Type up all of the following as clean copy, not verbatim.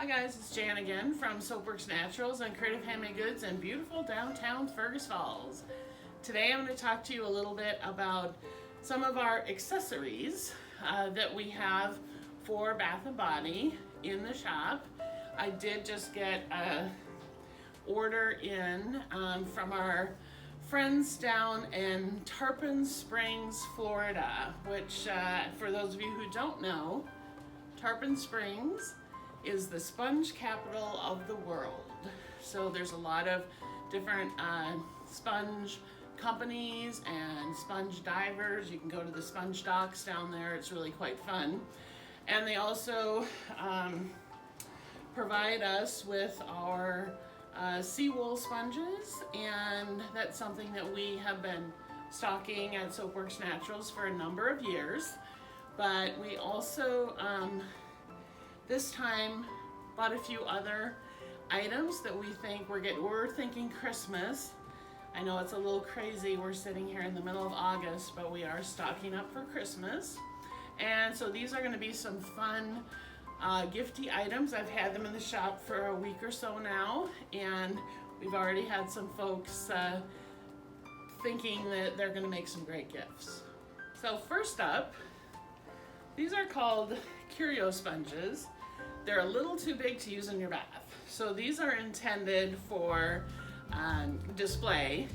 Hi guys, it's Jan again from Soapworks Naturals and Creative Handmade Goods in beautiful downtown Fergus Falls. Today I'm going to talk to you a little bit about some of our accessories that we have for Bath & Body in the shop. I did just get an order in from our friends down in Tarpon Springs, Florida, which for those of you who don't know, Tarpon Springs is the sponge capital of the world. So there's a lot of different sponge companies and sponge divers. You can go to the sponge docks down there. It's really quite fun. And they also provide us with our seawool sponges, and that's something that we have been stocking at Soapworks Naturals for a number of years. But we also this time bought a few other items that we think we're thinking Christmas. I know it's a little crazy, we're sitting here in the middle of August, but we are stocking up for Christmas. And so these are going to be some fun gifty items. I've had them in the shop for a week or so now, and we've already had some folks thinking that they're going to make some great gifts. So first up, these are called curio sponges. They're a little too big to use in your bath. So these are intended for display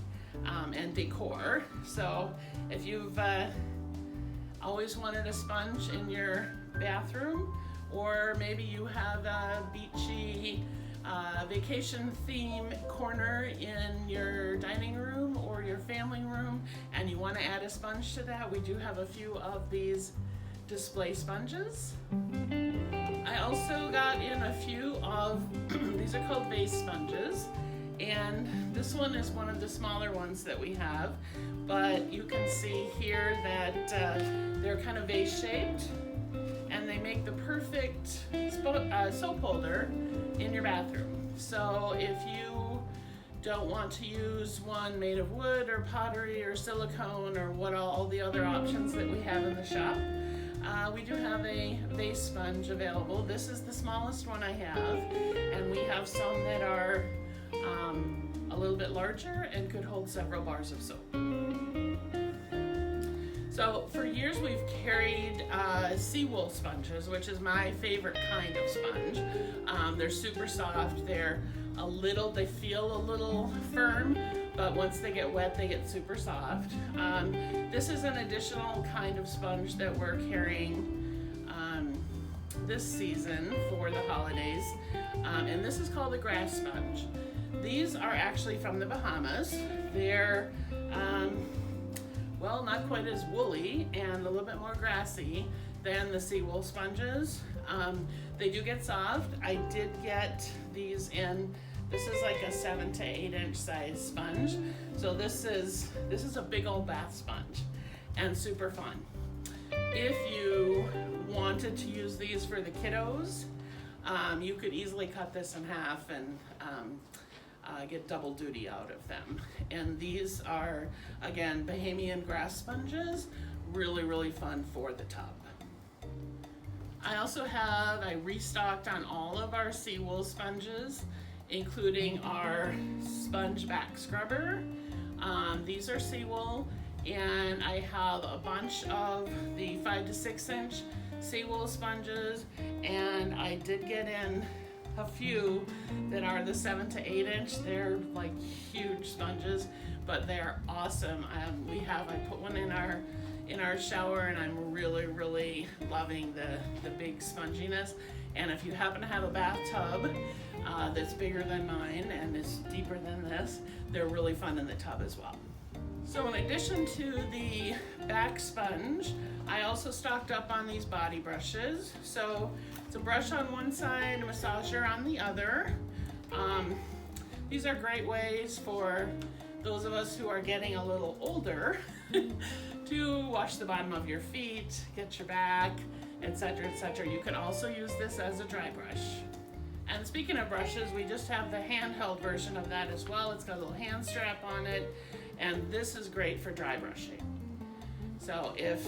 and decor. So if you've always wanted a sponge in your bathroom, or maybe you have a beachy vacation theme corner in your dining room or your family room, and you want to add a sponge to that, we do have a few of these display sponges. I also got in a few of, these are called vase sponges, and this one is one of the smaller ones that we have, but you can see here that they're kind of vase shaped, and they make the perfect soap holder in your bathroom. So if you don't want to use one made of wood or pottery or silicone or what all the other options that we have in the shop, we do have a vase sponge available. This is the smallest one I have, and we have some that are a little bit larger and could hold several bars of soap. So for years we've carried seawool sponges, which is my favorite kind of sponge. They're super soft. They feel a little firm, but once they get wet, they get super soft. This is an additional kind of sponge that we're carrying this season for the holidays, and this is called a grass sponge. These are actually from the Bahamas. They're well, not quite as woolly and a little bit more grassy than the seawool sponges. They do get soft. I did get these in, this is like a 7 to 8 inch size sponge. So this is a big old bath sponge and super fun. If you wanted to use these for the kiddos, you could easily cut this in half and get double duty out of them. And these are, again, Bahamian grass sponges, really, really fun for the tub. I restocked on all of our seawool sponges, including our sponge back scrubber. These are seawool, and I have a bunch of the 5 to 6 inch seawool sponges, and I did get in a few that are the 7 to 8 inch. They're like huge sponges, but they're awesome. I put one in our shower, and I'm really, really loving the big sponginess. And if you happen to have a bathtub that's bigger than mine and is deeper than this, they're really fun in the tub as well. So in addition to the back sponge, I also stocked up on these body brushes. So it's a brush on one side, a massager on the other. These are great ways for those of us who are getting a little older to wash the bottom of your feet, get your back, etc., etc. You can also use this as a dry brush. And speaking of brushes, we just have the handheld version of that as well. It's got a little hand strap on it, and this is great for dry brushing. So if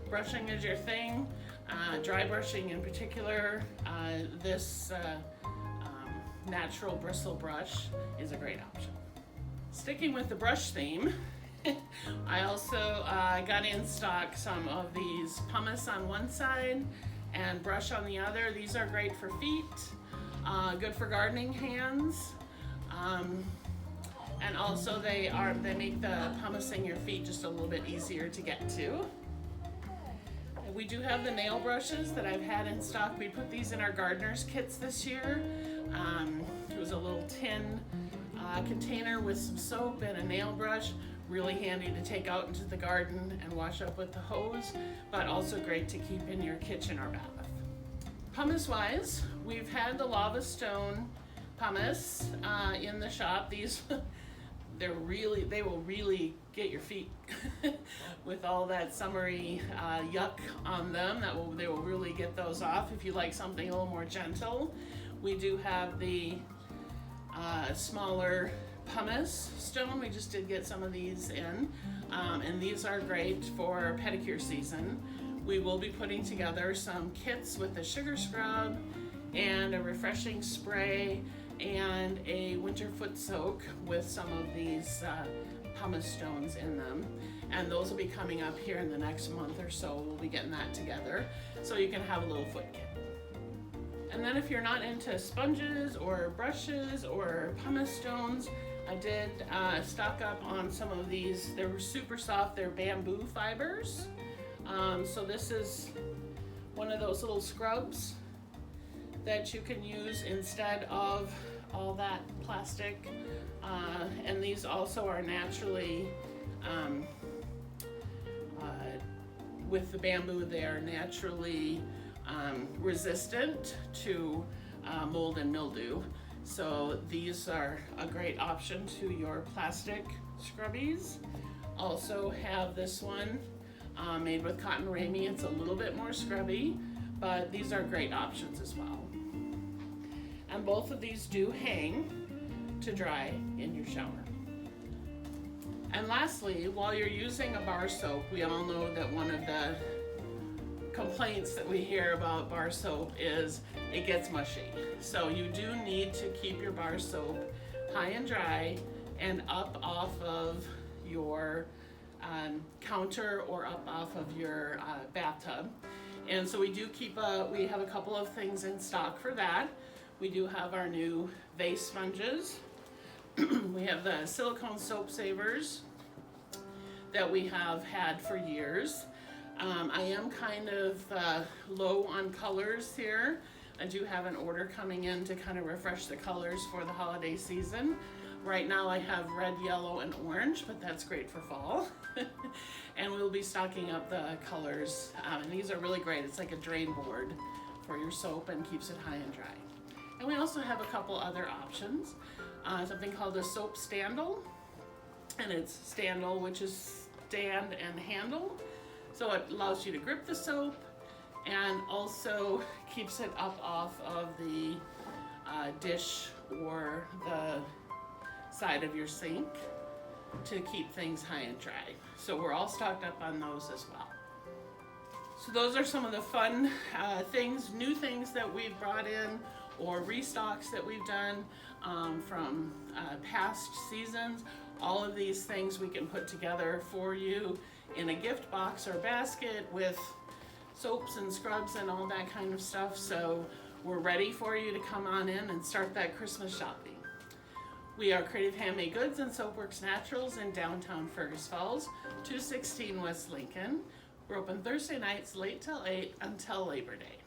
brushing is your thing, dry brushing in particular, this natural bristle brush is a great option. Sticking with the brush theme, I also got in stock some of these pumice on one side and brush on the other. These are great for feet, good for gardening hands, and also they make the pumicing your feet just a little bit easier to get to. We do have the nail brushes that I've had in stock. We put these in our gardener's kits this year. It was a little tin container with some soap and a nail brush. Really handy to take out into the garden and wash up with the hose, but also great to keep in your kitchen or bath. Pumice wise, we've had the lava stone pumice in the shop. These they will really get your feet with all that summery yuck on them. They will really get those off if you like something a little more gentle. We do have the smaller pumice stone. We just did get some of these in, and these are great for pedicure season. We will be putting together some kits with a sugar scrub and a refreshing spray and a winter foot soak with some of these pumice stones in them, and those will be coming up here in the next month or so. We'll be getting that together so you can have a little foot kit. And then if you're not into sponges or brushes or pumice stones, I did stock up on some of these. They're super soft. They're bamboo fibers. So this is one of those little scrubs that you can use instead of all that plastic. And these also are naturally, with the bamboo, they are naturally resistant to mold and mildew. So these are a great option to your plastic scrubbies. Also have this one made with cotton ramie. It's a little bit more scrubby, but these are great options as well. And both of these do hang to dry in your shower. And lastly, while you're using a bar soap, we all know that one of the complaints that we hear about bar soap is it gets mushy. So you do need to keep your bar soap high and dry and up off of your counter or up off of your bathtub. And so we have a couple of things in stock for that. We do have our new vase sponges. We have the silicone soap savers that we have had for years. I am kind of low on colors here. I do have an order coming in to kind of refresh the colors for the holiday season. Right now I have red, yellow, and orange, but that's great for fall. And we'll be stocking up the colors. And these are really great. It's like a drain board for your soap and keeps it high and dry. And we also have a couple other options. Something called a soap standle. And it's standle, which is stand and handle. So it allows you to grip the soap and also keeps it up off of the dish or the side of your sink to keep things high and dry. So we're all stocked up on those as well. So those are some of the fun new things that we've brought in or restocks that we've done from past seasons. All of these things we can put together for you in a gift box or basket with soaps and scrubs and all that kind of stuff. So we're ready for you to come on in and start that Christmas shopping. We are Creative Handmade Goods and Soapworks Naturals in downtown Fergus Falls, 216 West Lincoln. We're open Thursday nights late till 8 until Labor Day.